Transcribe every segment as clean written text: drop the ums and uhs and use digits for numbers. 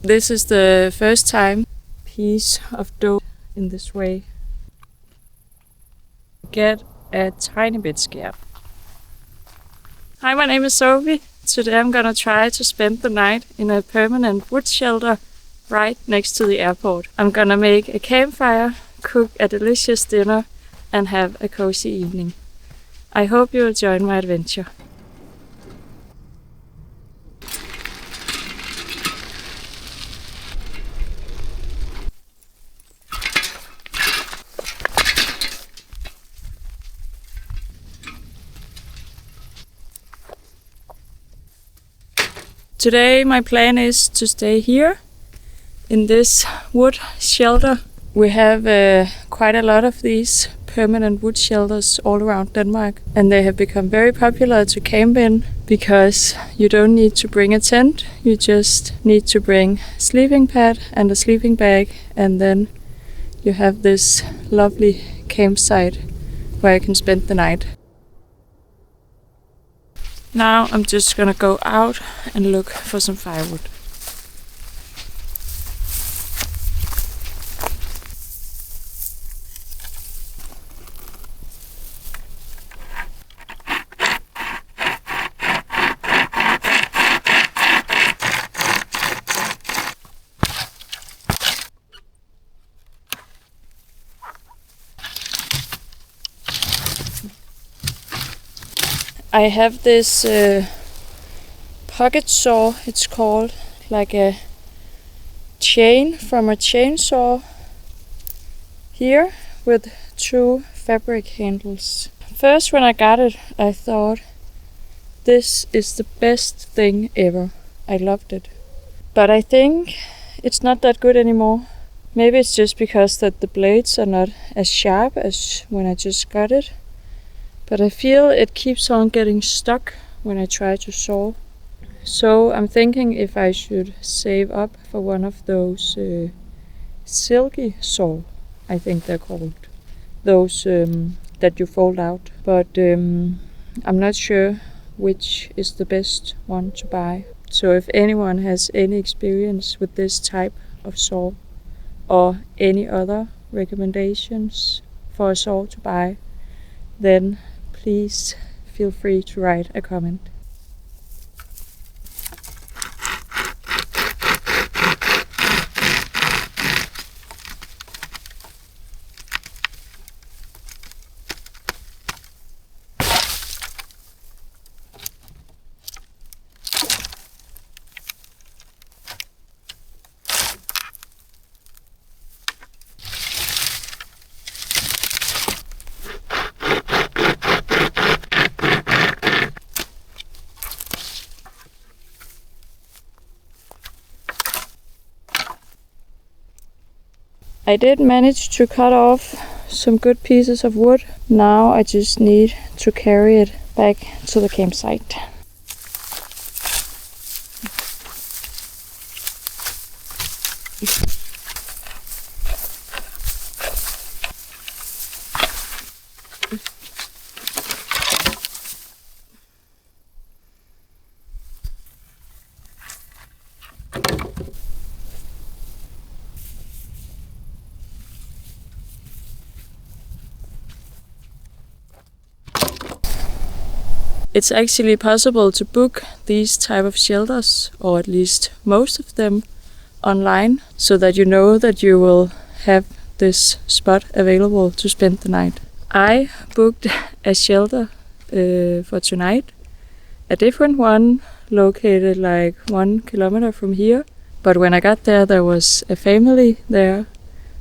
This is the first time piece of dough in this way. Get a tiny bit scared. Hi, my name is Sophie. Today I'm gonna try to spend the night in a permanent wood shelter right next to the airport. I'm gonna make a campfire, cook a delicious dinner and have a cozy evening. I hope you'll join my adventure. Today my plan is to stay here in this wood shelter. We have quite a lot of these permanent wood shelters all around Denmark, and they have become very popular to camp in because you don't need to bring a tent, you just need to bring a sleeping pad and a sleeping bag, and then you have this lovely campsite where you can spend the night. Now I'm just gonna go out and look for some firewood. I have this pocket saw, it's called, like a chain from a chainsaw here with 2 fabric handles. First when I got it I thought this is the best thing ever. I loved it. But I think it's not that good anymore. Maybe it's just because that the blades are not as sharp as when I just got it. But I feel it keeps on getting stuck when I try to saw. So I'm thinking if I should save up for one of those silky saw, I think they're called. Those that you fold out. But I'm not sure which is the best one to buy. So if anyone has any experience with this type of saw or any other recommendations for a saw to buy, then please feel free to write a comment. I did manage to cut off some good pieces of wood. Now I just need to carry it back to the campsite. It's actually possible to book these type of shelters, or at least most of them, online, so that you know that you will have this spot available to spend the night. I booked a shelter for tonight, a different one located like 1 kilometer from here. But when I got there, there was a family there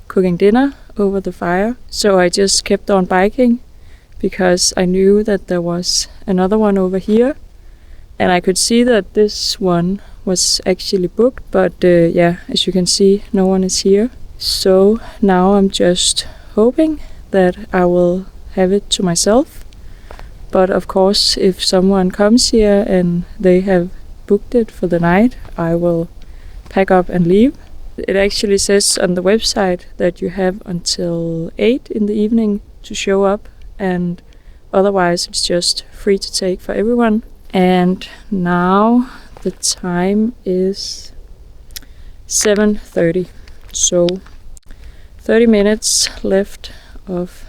cooking dinner over the fire, so I just kept on biking because I knew that there was another one over here, and I could see that this one was actually booked, but yeah, as you can see, no one is here. So now I'm just hoping that I will have it to myself. But of course, if someone comes here and they have booked it for the night, I will pack up and leave. It actually says on the website that you have until 8 in the evening to show up, and otherwise it's just free to take for everyone. And now the time is 7:30. So 30 minutes left of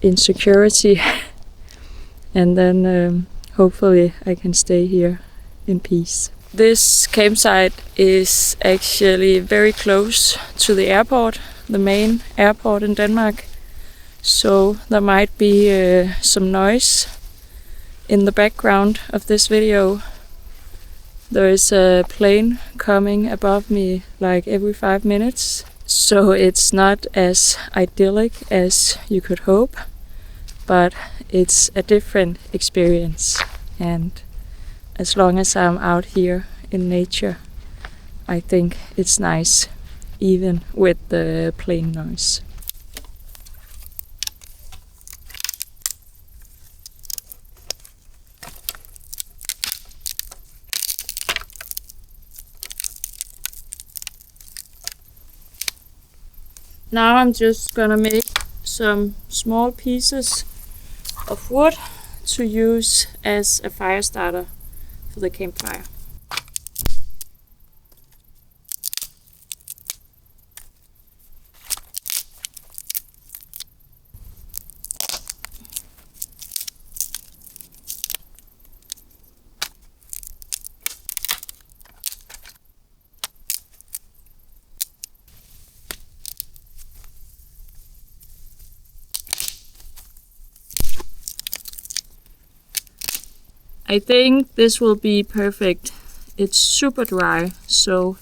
insecurity and then hopefully I can stay here in peace. This campsite is actually very close to the airport, the main airport in Denmark. So there might be some noise in the background of this video. There is a plane coming above me like every 5 minutes. So it's not as idyllic as you could hope, but it's a different experience. And as long as I'm out here in nature, I think it's nice, even with the plane noise. Now I'm just gonna make some small pieces of wood to use as a fire starter for the campfire. I think this will be perfect. It's super dry, so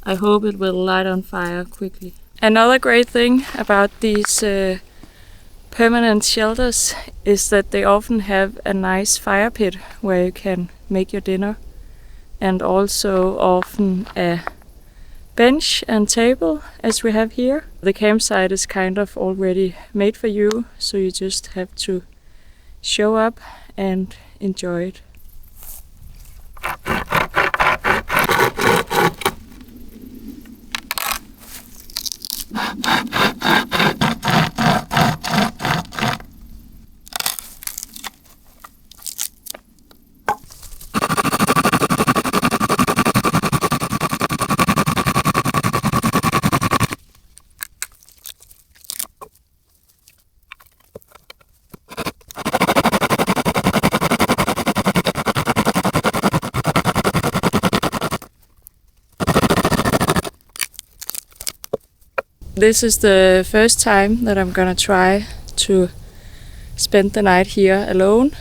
I hope it will light on fire quickly. Another great thing about these permanent shelters is that they often have a nice fire pit where you can make your dinner, and also often a bench and table as we have here. The campsite is kind of already made for you, so you just have to show up and enjoy it. This is the first time that I'm gonna try to spend the night here alone,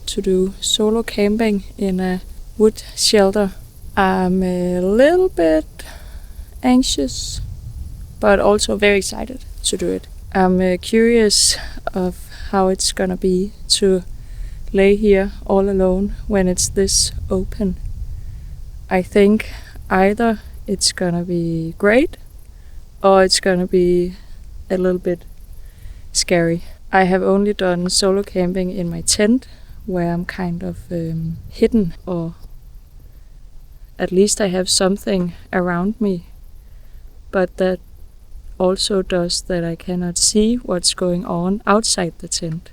to do solo camping in a wood shelter. I'm a little bit anxious, but also very excited to do it. I'm curious of how it's gonna be to lay here all alone when it's this open. I think either it's gonna be great or it's gonna be a little bit scary. I have only done solo camping in my tent, where I'm kind of hidden, or at least I have something around me, but that also does that I cannot see what's going on outside the tent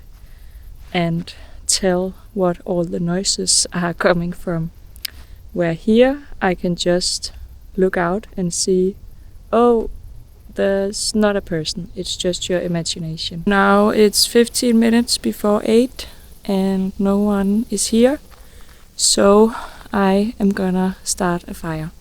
and tell what all the noises are coming from. Where here I can just look out and see, oh, there's not a person, it's just your imagination. Now it's 15 minutes before 8 and no one is here, so I am gonna start a fire.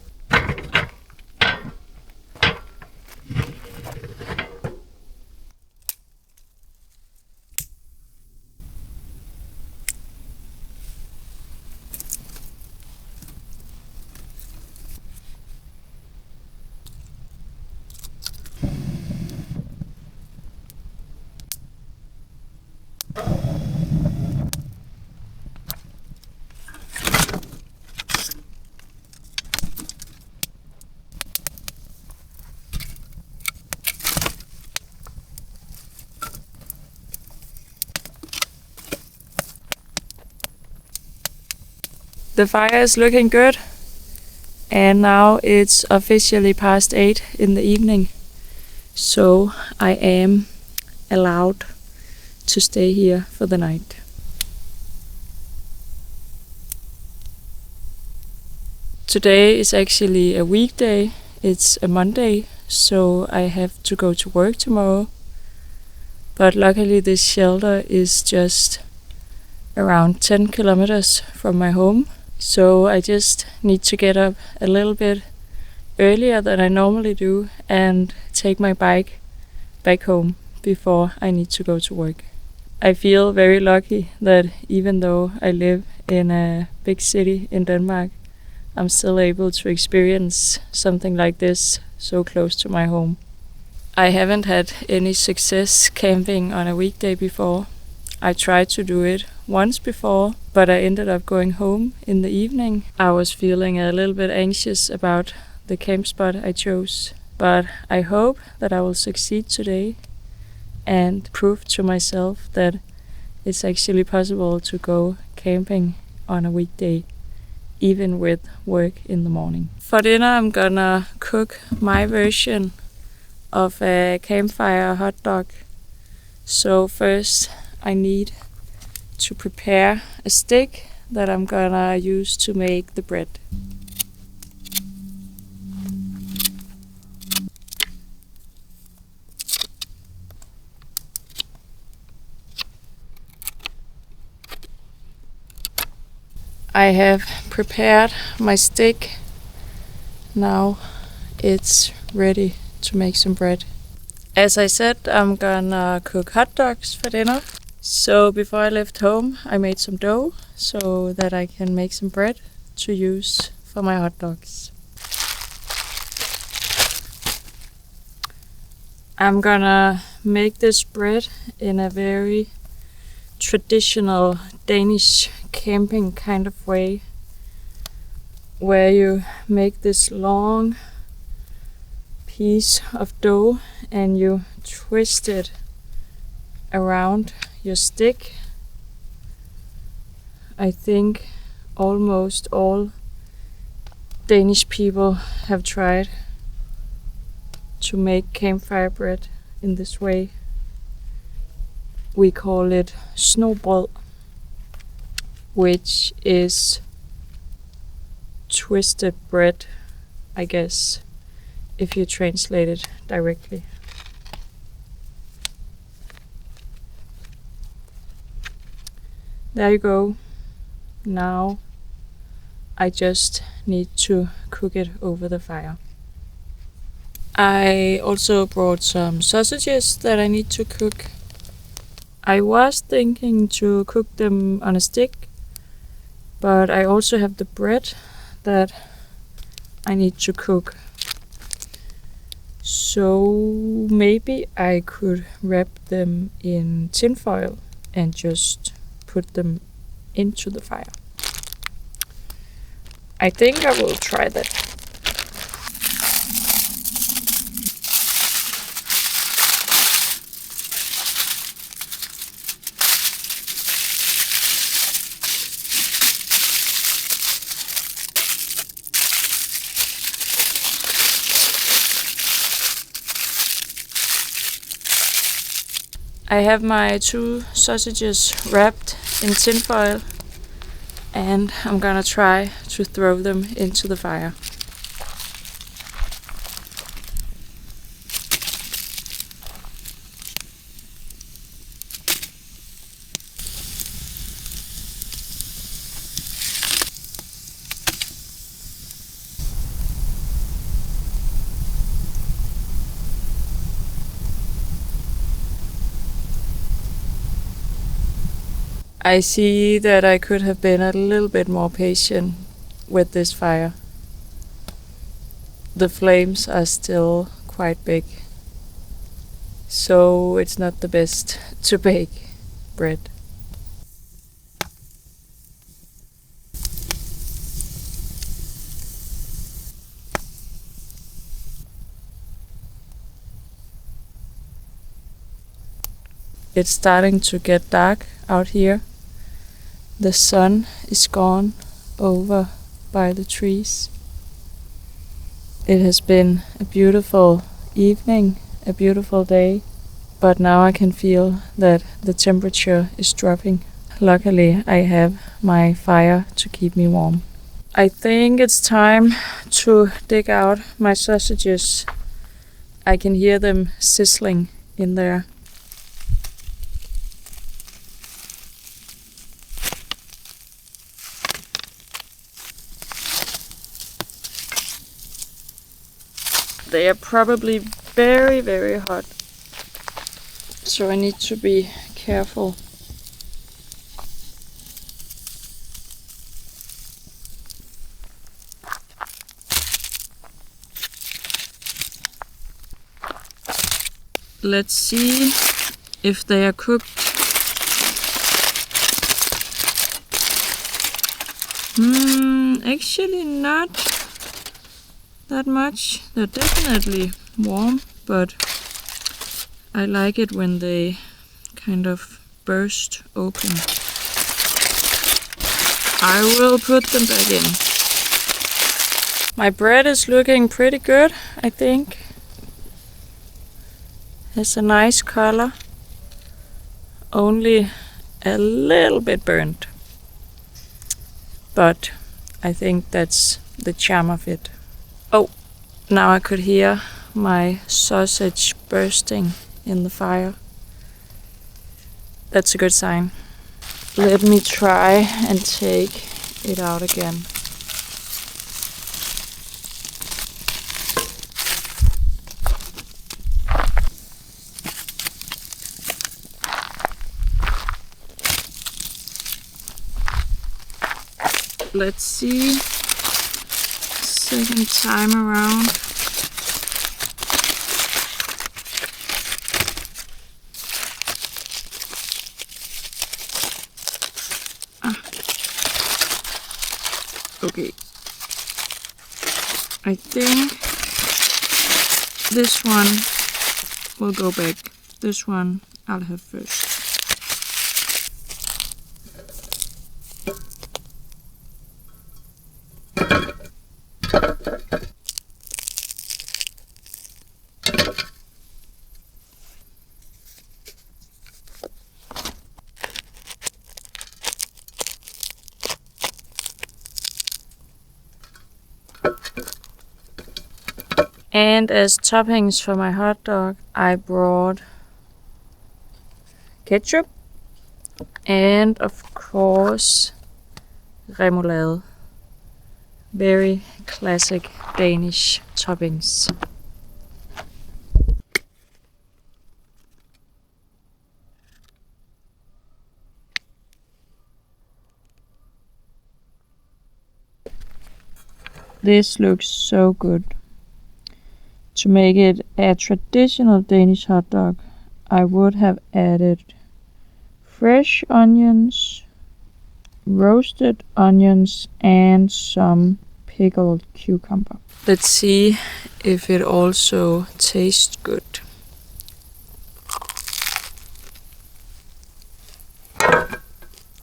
The fire is looking good, and now it's officially past 8 in the evening, so I am allowed to stay here for the night. Today is actually a weekday. It's a Monday, so I have to go to work tomorrow. But luckily this shelter is just around 10 kilometers from my home. So I just need to get up a little bit earlier than I normally do and take my bike back home before I need to go to work. I feel very lucky that even though I live in a big city in Denmark, I'm still able to experience something like this so close to my home. I haven't had any success camping on a weekday before. I tried to do it once before, but I ended up going home in the evening. I was feeling a little bit anxious about the camp spot I chose, but I hope that I will succeed today and prove to myself that it's actually possible to go camping on a weekday, even with work in the morning. For dinner I'm gonna cook my version of a campfire hot dog. So first I need to prepare a stick that I'm gonna use to make the bread. I have prepared my stick. Now it's ready to make some bread. As I said, I'm gonna cook hot dogs for dinner. So before I left home, I made some dough so that I can make some bread to use for my hot dogs. I'm gonna make this bread in a very traditional Danish camping kind of way, where you make this long piece of dough and you twist it around your stick. I think almost all Danish people have tried to make campfire bread in this way. We call it snobrød, which is twisted bread, I guess, if you translate it directly. There you go. Now I just need to cook it over the fire. I also brought some sausages that I need to cook. I was thinking to cook them on a stick, but I also have the bread that I need to cook. So maybe I could wrap them in tin foil and just put them into the fire. I think I will try that. I have my 2 sausages wrapped in tin foil and I'm gonna try to throw them into the fire. I see that I could have been a little bit more patient with this fire. The flames are still quite big, so it's not the best to bake bread. It's starting to get dark out here. The sun is gone over by the trees. It has been a beautiful evening, a beautiful day, but now I can feel that the temperature is dropping. Luckily, I have my fire to keep me warm. I think it's time to dig out my sausages. I can hear them sizzling in there. They are probably very, very hot, so I need to be careful. Let's see if they are cooked. Actually not that much. They're definitely warm, but I like it when they kind of burst open. I will put them back in. My bread is looking pretty good, I think. It's a nice color, only a little bit burnt. But I think that's the charm of it. Oh, now I could hear my sausage bursting in the fire. That's a good sign. Let me try and take it out again. Let's see. Second time around. Okay. I think this one will go back. This one I'll have first. And as toppings for my hot dog, I brought ketchup and of course remoulade. Very classic Danish toppings. This looks so good. To make it a traditional Danish hot dog, I would have added fresh onions, roasted onions, and some pickled cucumber. Let's see if it also tastes good.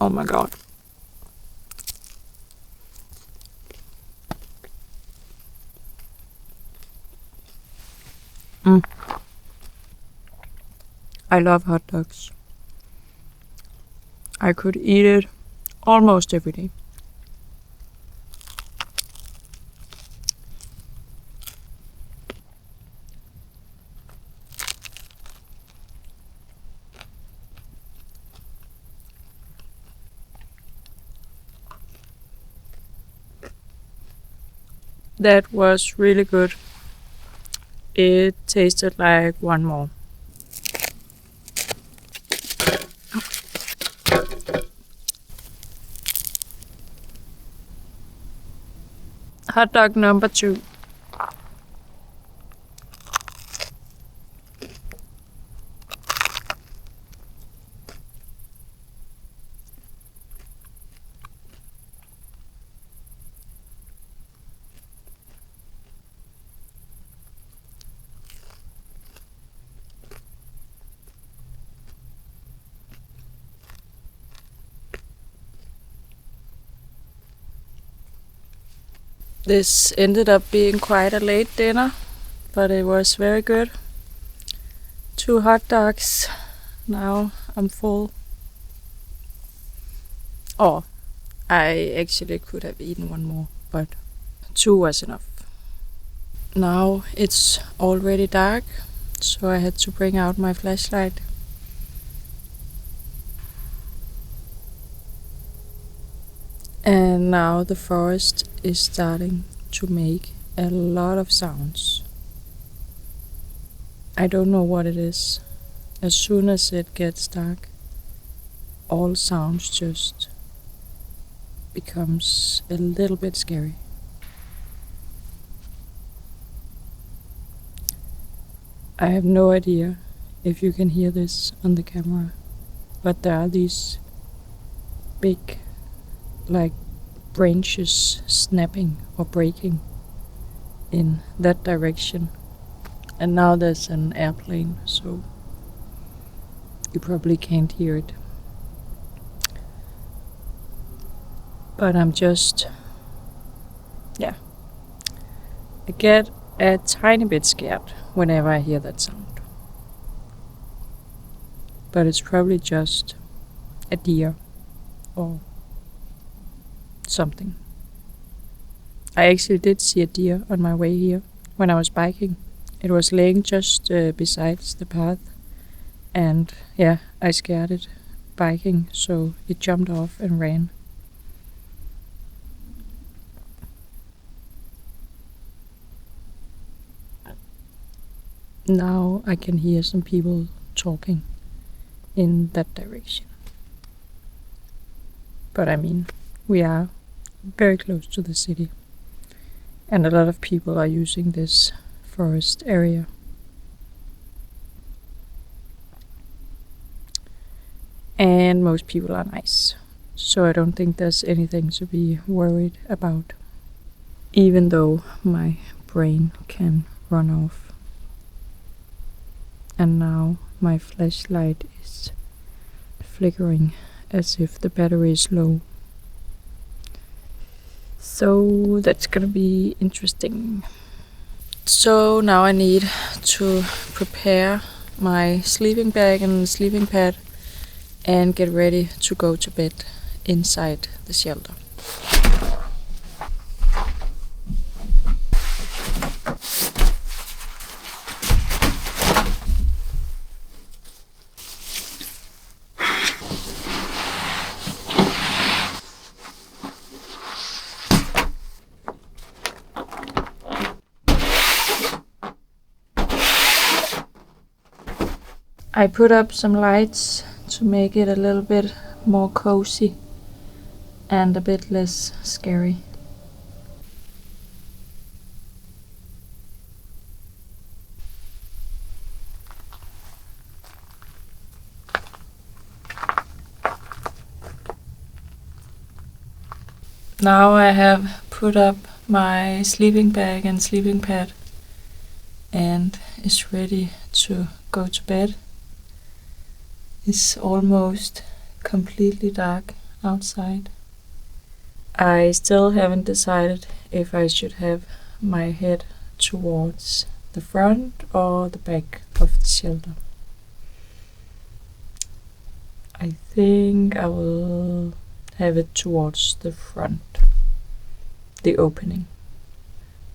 Oh my god. I love hot dogs. I could eat it almost every day. That was really good. It tasted like one more. Hot dog number 2. This ended up being quite a late dinner, but it was very good. 2 hot dogs. Now I'm full. Oh, I actually could have eaten one more. but 2 was enough. Now it's already dark, so I had to bring out my flashlight. And now the forest is starting to make a lot of sounds. I don't know what it is. As soon as it gets dark, all sounds just becomes a little bit scary. I have no idea if you can hear this on the camera, but there are these big, like, branches snapping or breaking in that direction. And now there's an airplane, so you probably can't hear it. But I'm just, I get a tiny bit scared whenever I hear that sound. But it's probably just a deer or something. I actually did see a deer on my way here when I was biking. It was laying just besides the path, and I scared it biking, so it jumped off and ran. Now I can hear some people talking in that direction. But I mean, we are very close to the city, and a lot of people are using this forest area. And most people are nice, so I don't think there's anything to be worried about, even though my brain can run off. And now my flashlight is flickering as if the battery is low. So that's gonna be interesting. So now I need to prepare my sleeping bag and sleeping pad and get ready to go to bed inside the shelter. I put up some lights to make it a little bit more cozy and a bit less scary. Now I have put up my sleeping bag and sleeping pad and is ready to go to bed. It's almost completely dark outside. I still haven't decided if I should have my head towards the front or the back of the shelter. I think I will have it towards the front, the opening.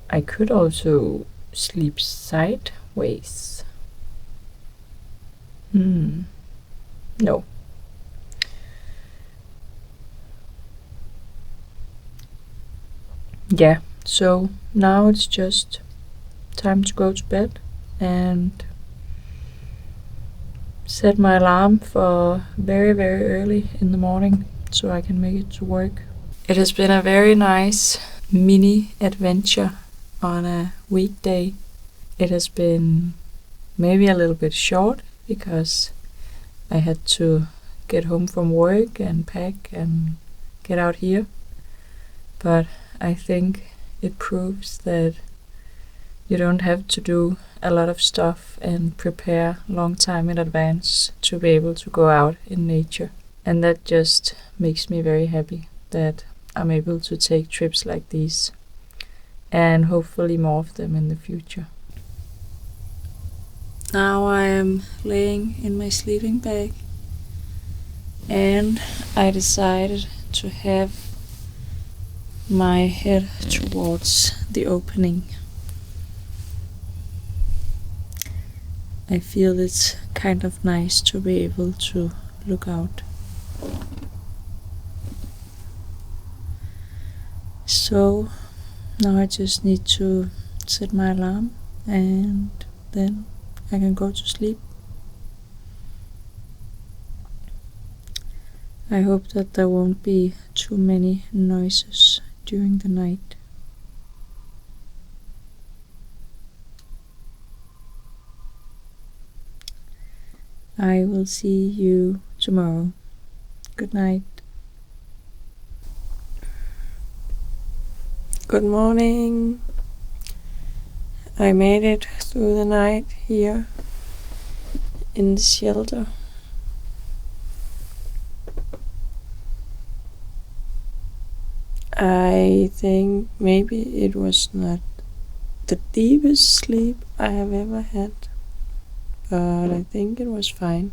I could also sleep sideways. No. Yeah, so now it's just time to go to bed and set my alarm for very, very early in the morning so I can make it to work. It has been a very nice mini adventure on a weekday. It has been maybe a little bit short because I had to get home from work and pack and get out here. But I think it proves that you don't have to do a lot of stuff and prepare long time in advance to be able to go out in nature. And that just makes me very happy that I'm able to take trips like these, and hopefully more of them in the future. Now I am laying in my sleeping bag and I decided to have my head towards the opening. I feel it's kind of nice to be able to look out. So now I just need to set my alarm and then I can go to sleep. I hope that there won't be too many noises during the night. I will see you tomorrow. Good night. Good morning. I made it through the night here in the shelter. I think maybe it was not the deepest sleep I have ever had, but I think it was fine.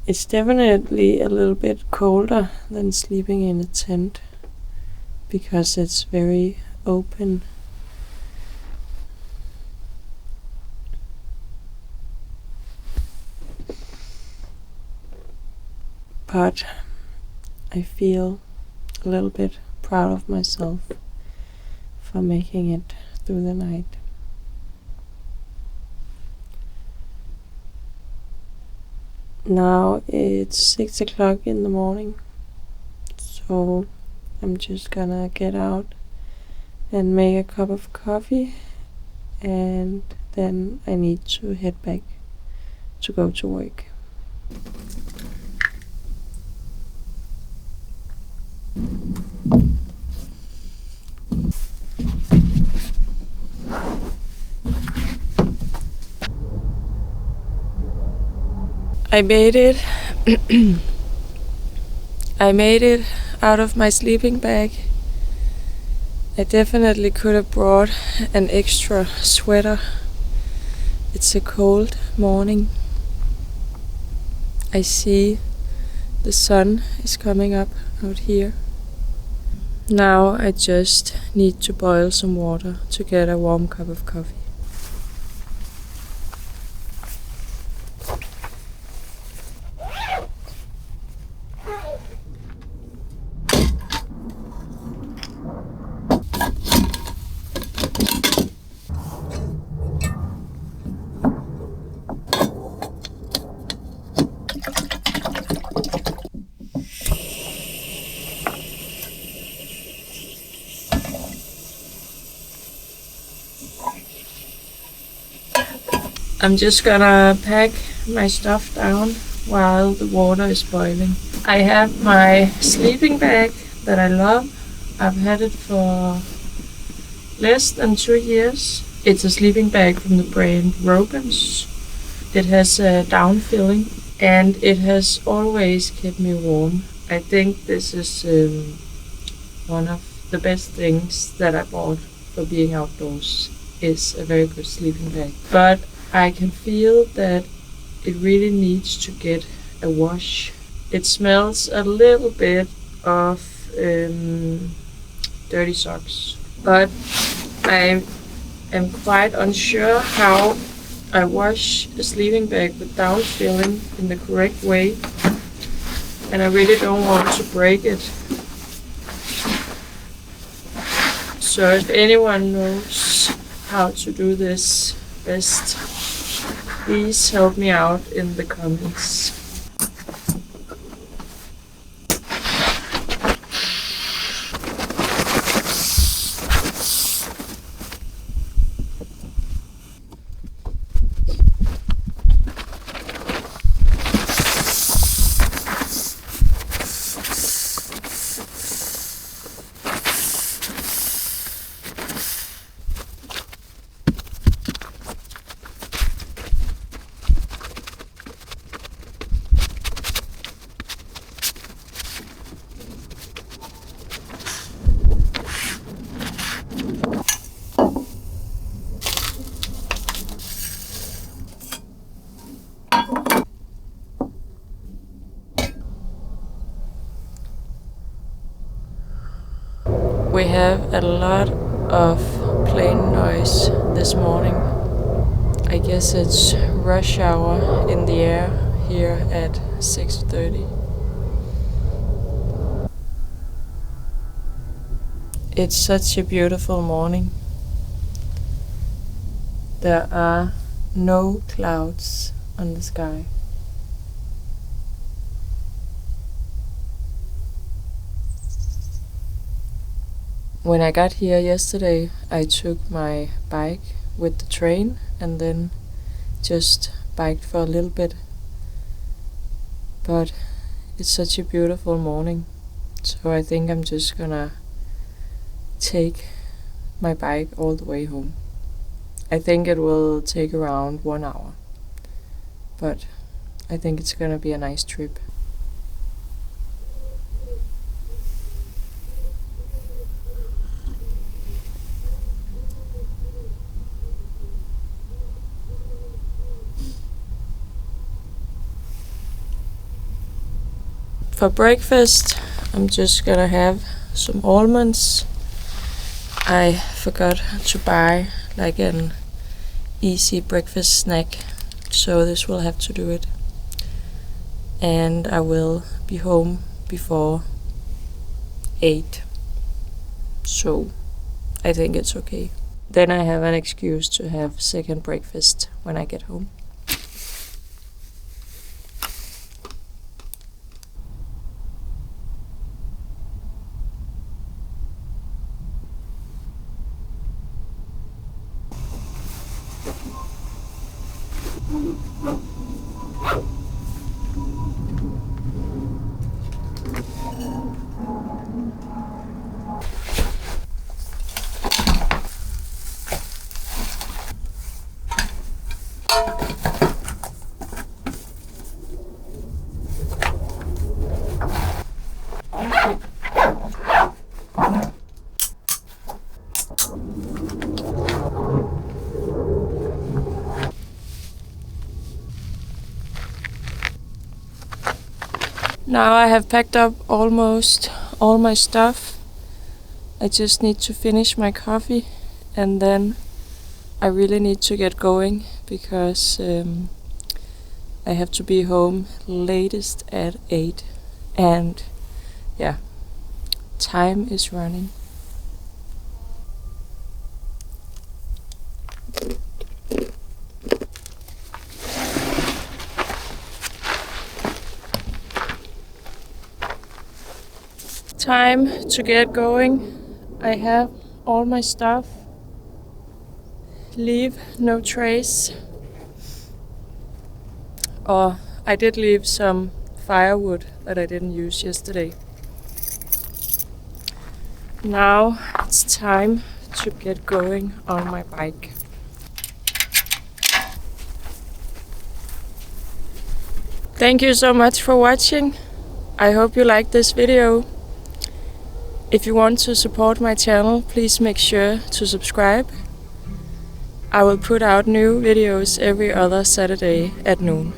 It's definitely a little bit colder than sleeping in a tent because it's very open. But I feel a little bit proud of myself for making it through the night. Now it's 6 o'clock in the morning, so I'm just gonna get out and make a cup of coffee, and then I need to head back to go to work. I made it. I made it out of my sleeping bag. I definitely could have brought an extra sweater. It's a cold morning. I see the sun is coming up out here. Now I just need to boil some water to get a warm cup of coffee. I'm just gonna pack my stuff down while the water is boiling. I have my sleeping bag that I love. I've had it for less than 2 years. It's a sleeping bag from the brand Robins. It has a down filling and it has always kept me warm. I think this is one of the best things that I bought for being outdoors, is a very good sleeping bag. But I can feel that it really needs to get a wash. It smells a little bit of dirty socks, but I am quite unsure how I wash a sleeping bag with down filling in the correct way, and I really don't want to break it. So if anyone knows how to do this best, please help me out in the comments. We have a lot of plane noise this morning. I guess it's rush hour in the air here at 6:30. It's such a beautiful morning. There are no clouds on the sky. When I got here yesterday, I took my bike with the train and then just biked for a little bit. But it's such a beautiful morning, so I think I'm just gonna take my bike all the way home. I think it will take around 1 hour, but I think it's gonna be a nice trip. For breakfast, I'm just gonna have some almonds. I forgot to buy like an easy breakfast snack, so this will have to do it. And I will be home before 8, so I think it's okay. Then I have an excuse to have second breakfast when I get home. Now I have packed up almost all my stuff. I just need to finish my coffee and then I really need to get going because I have to be home latest at 8 and yeah, time is running. Time to get going. I have all my stuff. Leave no trace. Or I did leave some firewood that I didn't use yesterday. Now it's time to get going on my bike. Thank you so much for watching. I hope you liked this video. If you want to support my channel, please make sure to subscribe. I will put out new videos every other Saturday at noon.